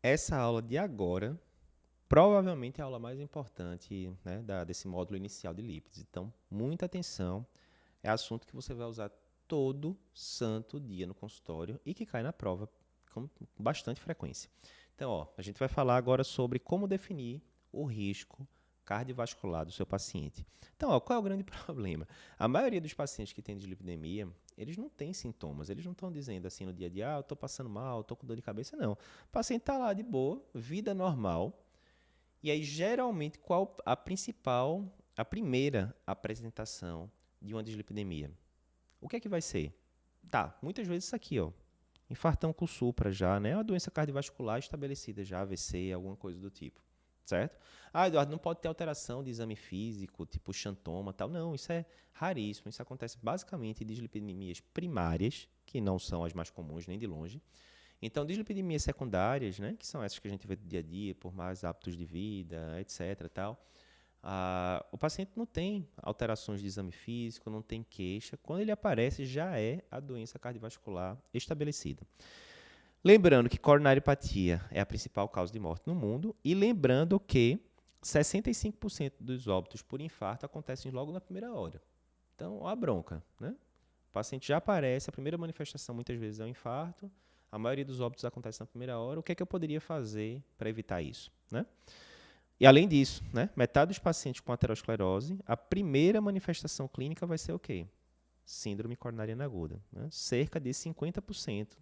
essa aula de agora provavelmente é a aula mais importante, né, desse módulo inicial de lípides. Então, muita atenção. É assunto que você vai usar todo santo dia no consultório e que cai na prova com bastante frequência. Então, ó, a gente vai falar agora sobre como definir o risco cardiovascular do seu paciente. Então, ó, qual é o grande problema? A maioria dos pacientes que têm dislipidemia, eles não têm sintomas, eles não estão dizendo assim no dia a dia, ah, eu estou passando mal, estou com dor de cabeça, não. O paciente está lá de boa, vida normal, e aí geralmente qual a primeira apresentação de uma dislipidemia? O que é que vai ser? Tá, muitas vezes isso aqui, ó. Infartão com supra já, né? É uma doença cardiovascular estabelecida já, AVC, alguma coisa do tipo. Certo? Ah, Eduardo, não pode ter alteração de exame físico, tipo xantoma tal. Não, isso é raríssimo. Isso acontece basicamente em dislipidemias primárias, que não são as mais comuns nem de longe. Então, dislipidemias secundárias, né, que são essas que a gente vê do dia a dia, por mais hábitos de vida, etc. Tal, o paciente não tem alterações de exame físico, não tem queixa. Quando ele aparece, já é a doença cardiovascular estabelecida. Lembrando que coronariopatia é a principal causa de morte no mundo e lembrando que 65% dos óbitos por infarto acontecem logo na primeira hora. Então, ó a bronca, né? O paciente já aparece, a primeira manifestação muitas vezes é o infarto, a maioria dos óbitos acontece na primeira hora. O que é que eu poderia fazer para evitar isso, né? E além disso, né, metade dos pacientes com aterosclerose, a primeira manifestação clínica vai ser o quê? Síndrome coronariana aguda. Né? Cerca de 50%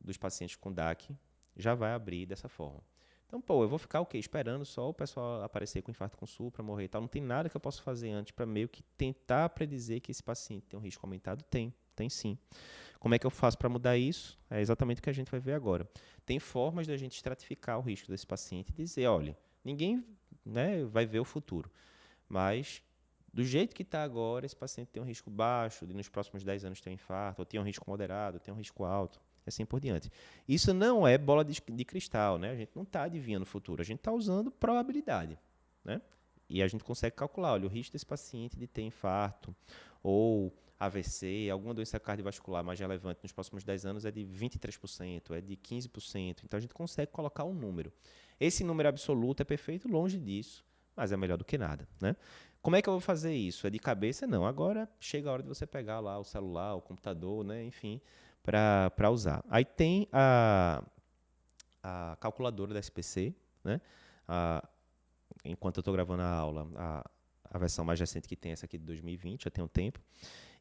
dos pacientes com DAC já vai abrir dessa forma. Então, pô, eu vou ficar o quê? Esperando só o pessoal aparecer com infarto com supra, morrer e tal. Não tem nada que eu possa fazer antes para meio que tentar predizer que esse paciente tem um risco aumentado? Tem sim. Como é que eu faço para mudar isso? É exatamente o que a gente vai ver agora. Tem formas da gente estratificar o risco desse paciente e dizer, olha, ninguém, né, vai ver o futuro, mas do jeito que está agora, esse paciente tem um risco baixo de nos próximos 10 anos ter um infarto, ou tem um risco moderado, tem um risco alto, e assim por diante. Isso não é bola de cristal, né? A gente não está adivinhando o futuro, a gente está usando probabilidade, né? E a gente consegue calcular, olha, o risco desse paciente de ter infarto ou AVC, alguma doença cardiovascular mais relevante nos próximos 10 anos é de 23%, é de 15%. Então a gente consegue colocar um número. Esse número absoluto é perfeito, longe disso, mas é melhor do que nada, né? Como é que eu vou fazer isso? É de cabeça? Não. Agora chega a hora de você pegar lá o celular, o computador, né? Enfim, para usar. Aí tem a calculadora da SPC, né? A, enquanto eu estou gravando a aula, a versão mais recente que tem, essa aqui de 2020, já tem um tempo.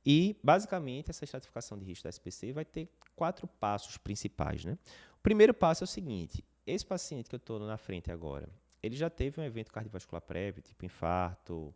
E, basicamente, essa estratificação de risco da SPC vai ter 4 passos principais. Né? O primeiro passo é o seguinte, esse paciente que eu estou na frente agora, ele já teve um evento cardiovascular prévio, tipo infarto,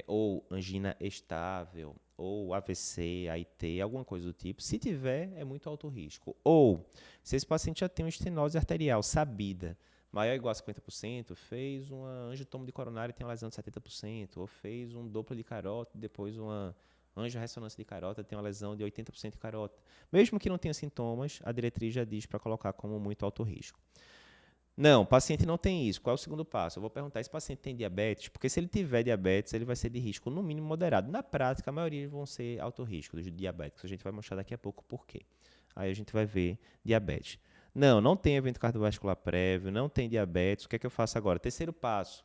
ou angina estável, ou AVC, AIT, alguma coisa do tipo. Se tiver, é muito alto risco. Ou, se esse paciente já tem uma estenose arterial sabida, maior ou igual a 50%, fez uma angiotomo de coronária e tem uma lesão de 70%, ou fez um Doppler de carótida, depois uma angiorressonância de carótida, tem uma lesão de 80% de carótida. Mesmo que não tenha sintomas, a diretriz já diz para colocar como muito alto risco. Não, o paciente não tem isso. Qual é o segundo passo? Eu vou perguntar, esse paciente tem diabetes? Porque se ele tiver diabetes, ele vai ser de risco, no mínimo, moderado. Na prática, a maioria vão ser alto risco dos diabéticos. A gente vai mostrar daqui a pouco por quê. Aí a gente vai ver diabetes. Não tem evento cardiovascular prévio, não tem diabetes. O que é que eu faço agora? Terceiro passo.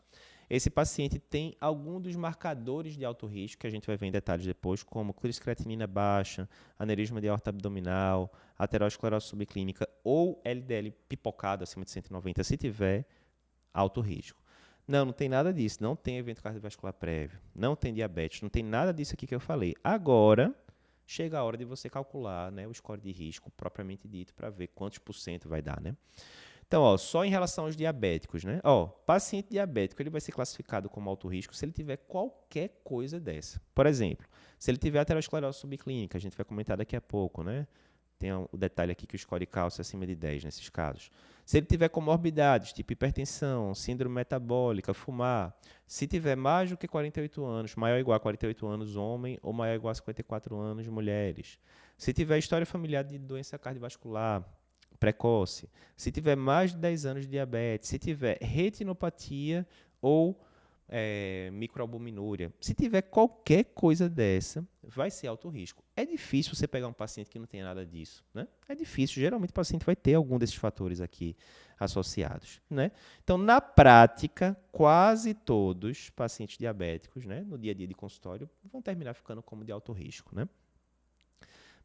Esse paciente tem algum dos marcadores de alto risco, que a gente vai ver em detalhes depois, como criscreatinina baixa, aneurisma de aorta abdominal, aterosclerose subclínica ou LDL pipocado acima de 190, se tiver, alto risco. Não tem nada disso. Não tem evento cardiovascular prévio, não tem diabetes, não tem nada disso aqui que eu falei. Agora, chega a hora de você calcular, né, o score de risco propriamente dito para ver quantos por cento vai dar, né? Então, ó, só em relação aos diabéticos, né? Ó, paciente diabético, ele vai ser classificado como alto risco se ele tiver qualquer coisa dessa. Por exemplo, se ele tiver aterosclerose subclínica, a gente vai comentar daqui a pouco, né? Tem o detalhe aqui que o score de cálcio é acima de 10 nesses casos. Se ele tiver comorbidades, tipo hipertensão, síndrome metabólica, fumar. Se tiver mais do que 48 anos, maior ou igual a 48 anos, homem, ou maior ou igual a 54 anos, mulheres. Se tiver história familiar de doença cardiovascular precoce, se tiver mais de 10 anos de diabetes, se tiver retinopatia ou microalbuminúria. Se tiver qualquer coisa dessa, vai ser alto risco. É difícil você pegar um paciente que não tenha nada disso, né? É difícil. Geralmente o paciente vai ter algum desses fatores aqui associados, né? Então, na prática, quase todos pacientes diabéticos, né, no dia a dia de consultório, vão terminar ficando como de alto risco, né?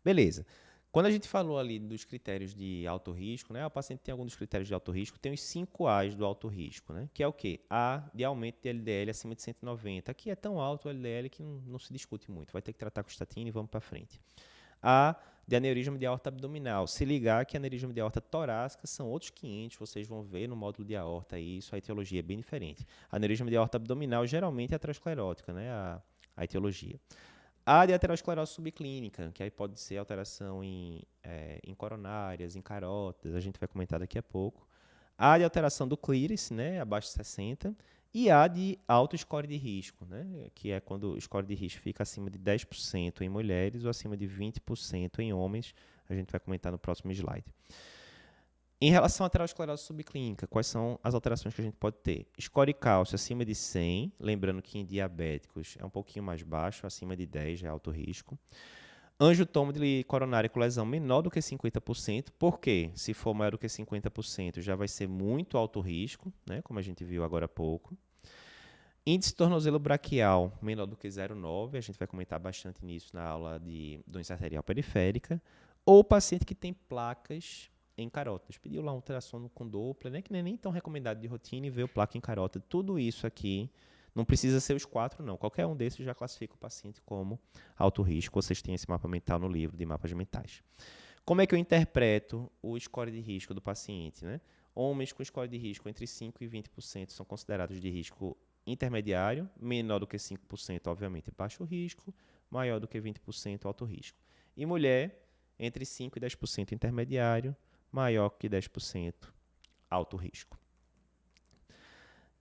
Beleza. Quando a gente falou ali dos critérios de alto risco, né, o paciente tem algum dos critérios de alto risco, tem os 5 A's do alto risco, né, que é o quê? A de aumento de LDL acima de 190. Aqui é tão alto o LDL que não se discute muito. Vai ter que tratar com estatina e vamos para frente. A de aneurisma de aorta abdominal. Se ligar que aneurisma de aorta torácica são outros 500, vocês vão ver no módulo de aorta isso, a etiologia é bem diferente. A aneurisma de aorta abdominal geralmente é aterosclerótica, né, a etiologia. A de aterosclerose subclínica, que aí pode ser alteração em coronárias, em carótidas, a gente vai comentar daqui a pouco. A de alteração do clírice, né, abaixo de 60. E a de alto score de risco, né, que é quando o score de risco fica acima de 10% em mulheres ou acima de 20% em homens. A gente vai comentar no próximo slide. Em relação à aterosclerose subclínica, quais são as alterações que a gente pode ter? Score cálcio acima de 100, lembrando que em diabéticos é um pouquinho mais baixo, acima de 10 já é alto risco. Angiotomo de coronária com lesão menor do que 50%, porque se for maior do que 50% já vai ser muito alto risco, né, como a gente viu agora há pouco. Índice de tornozelo braquial menor do que 0,9, a gente vai comentar bastante nisso na aula de doença arterial periférica. Ou paciente que tem placas em carótidas. Pediu lá um ultrassom com Doppler, né, que não é nem tão recomendado de rotina, e veio placa em carótida. Tudo isso aqui não precisa ser os 4, não. Qualquer um desses já classifica o paciente como alto risco. Vocês têm esse mapa mental no livro de mapas mentais. Como é que eu interpreto o score de risco do paciente, né? Homens com score de risco entre 5% e 20% são considerados de risco intermediário, menor do que 5%, obviamente, baixo risco, maior do que 20%, alto risco. E mulher, entre 5% e 10% intermediário, maior que 10%, alto risco.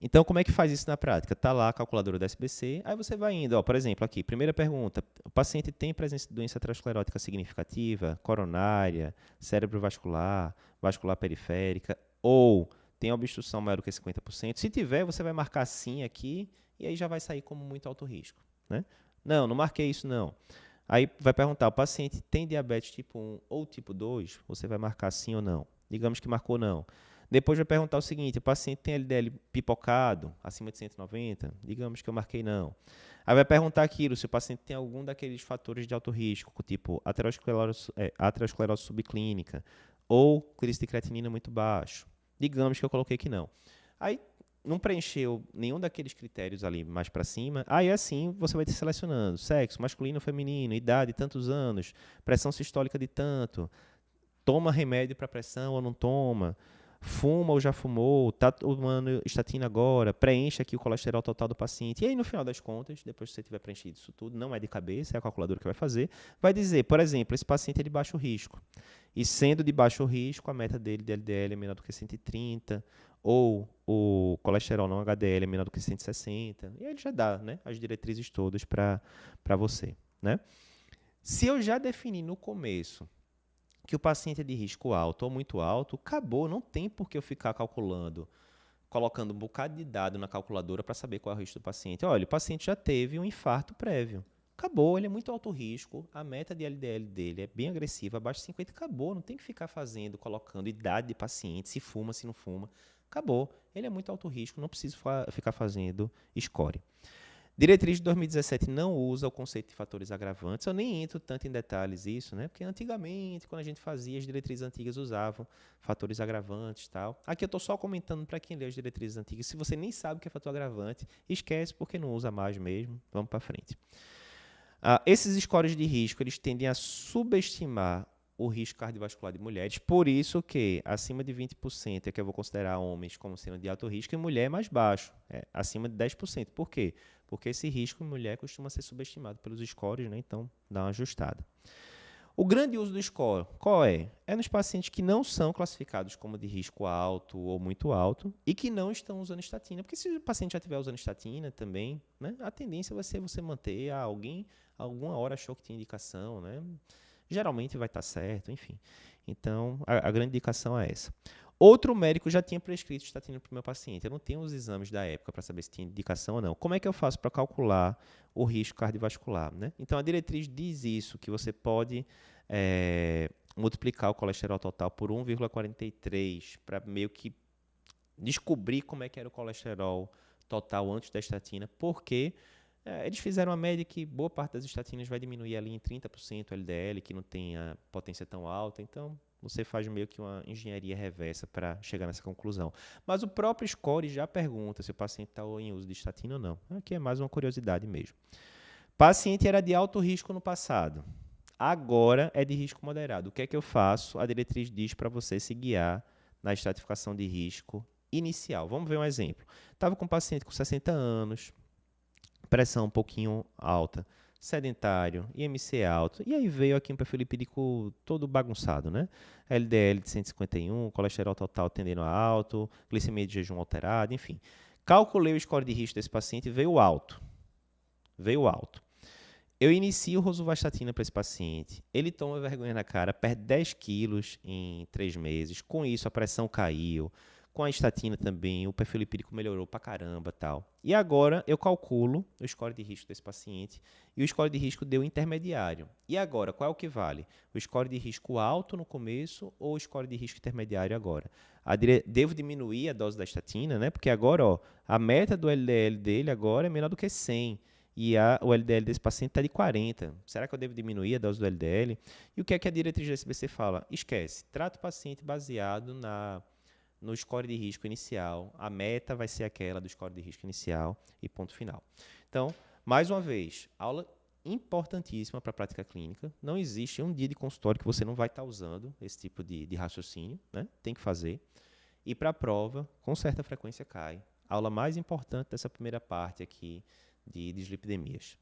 Então, como é que faz isso na prática? Está lá a calculadora da SBC, aí você vai indo. Ó, por exemplo, aqui, primeira pergunta, o paciente tem presença de doença aterosclerótica significativa, coronária, cerebrovascular, vascular periférica, ou tem obstrução maior do que 50%? Se tiver, você vai marcar sim aqui, e aí já vai sair como muito alto risco, né? Não marquei isso não. Aí vai perguntar, o paciente tem diabetes tipo 1 ou tipo 2? Você vai marcar sim ou não. Digamos que marcou não. Depois vai perguntar o seguinte, o paciente tem LDL pipocado, acima de 190? Digamos que eu marquei não. Aí vai perguntar aquilo, se o paciente tem algum daqueles fatores de alto risco, tipo aterosclerose subclínica ou clírice de creatinina muito baixo. Digamos que eu coloquei que não. Aí não preencheu nenhum daqueles critérios ali mais para cima, aí assim você vai ter selecionando sexo, masculino ou feminino, idade, tantos anos, pressão sistólica de tanto, toma remédio para pressão ou não toma, fuma ou já fumou, está tomando estatina agora, preenche aqui o colesterol total do paciente. E aí, no final das contas, depois que você tiver preenchido isso tudo, não é de cabeça, é a calculadora que vai fazer, vai dizer, por exemplo, esse paciente é de baixo risco. E sendo de baixo risco, a meta dele de LDL é menor do que 130, ou o colesterol não HDL é menor do que 160. E aí ele já dá, né, as diretrizes todas para você, né? Se eu já defini no começo que o paciente é de risco alto ou muito alto, acabou, não tem por que eu ficar calculando, colocando um bocado de dado na calculadora para saber qual é o risco do paciente. Olha, o paciente já teve um infarto prévio. Acabou, ele é muito alto risco, a meta de LDL dele é bem agressiva, abaixo de 50, acabou, não tem que ficar colocando idade de paciente, se fuma, se não fuma. Acabou, ele é muito alto risco, não preciso ficar fazendo score. Diretriz de 2017 não usa o conceito de fatores agravantes. Eu nem entro tanto em detalhes isso, né? Porque antigamente, quando a gente fazia, as diretrizes antigas usavam fatores agravantes e tal. Aqui eu estou só comentando para quem lê as diretrizes antigas. Se você nem sabe o que é fator agravante, esquece porque não usa mais mesmo. Vamos para frente. Esses scores de risco, eles tendem a subestimar o risco cardiovascular de mulheres, por isso que acima de 20% é que eu vou considerar homens como sendo de alto risco e mulher é mais baixo, acima de 10%. Por quê? Porque esse risco em mulher costuma ser subestimado pelos scores, né? Então dá uma ajustada. O grande uso do score, qual é? É nos pacientes que não são classificados como de risco alto ou muito alto e que não estão usando estatina. Porque se o paciente já estiver usando estatina também, né, a tendência vai ser você manter. Alguém, alguma hora achou que tinha indicação, né? Geralmente vai estar certo, enfim. Então, a grande indicação é essa. Outro médico já tinha prescrito estatina para o meu paciente. Eu não tenho os exames da época para saber se tinha indicação ou não. Como é que eu faço para calcular o risco cardiovascular, né? Então, a diretriz diz isso, que você pode multiplicar o colesterol total por 1,43 para meio que descobrir como é que era o colesterol total antes da estatina, porque eles fizeram uma média que boa parte das estatinas vai diminuir ali em 30% o LDL, que não tem a potência tão alta, então você faz meio que uma engenharia reversa para chegar nessa conclusão. Mas o próprio score já pergunta se o paciente está em uso de estatina ou não. Aqui é mais uma curiosidade mesmo. Paciente era de alto risco no passado. Agora é de risco moderado. O que é que eu faço? A diretriz diz para você se guiar na estratificação de risco inicial. Vamos ver um exemplo. Estava com um paciente com 60 anos, pressão um pouquinho alta, sedentário, IMC alto, e aí veio aqui um perfil lipídico todo bagunçado, né? LDL de 151, colesterol total tendendo a alto, glicemia de jejum alterada, enfim. Calculei o score de risco desse paciente e veio alto. Veio alto. Eu inicio rosuvastatina para esse paciente, ele toma vergonha na cara, perde 10 quilos em 3 meses, com isso a pressão caiu, com a estatina também, o perfil lipídico melhorou pra caramba tal. E agora eu calculo o score de risco desse paciente e o score de risco deu intermediário. E agora, qual é o que vale? O score de risco alto no começo ou o score de risco intermediário agora? Devo diminuir a dose da estatina, né? Porque agora, ó, a meta do LDL dele agora é menor do que 100. E o LDL desse paciente está de 40. Será que eu devo diminuir a dose do LDL? E o que é que a diretriz do SBC fala? Esquece. Trata o paciente baseado no score de risco inicial. A meta vai ser aquela do score de risco inicial e ponto final. Então, mais uma vez, aula importantíssima para a prática clínica. Não existe um dia de consultório que você não vai estar usando esse tipo de raciocínio, né? Tem que fazer. E para a prova, com certa frequência cai. A aula mais importante dessa primeira parte aqui de dislipidemias.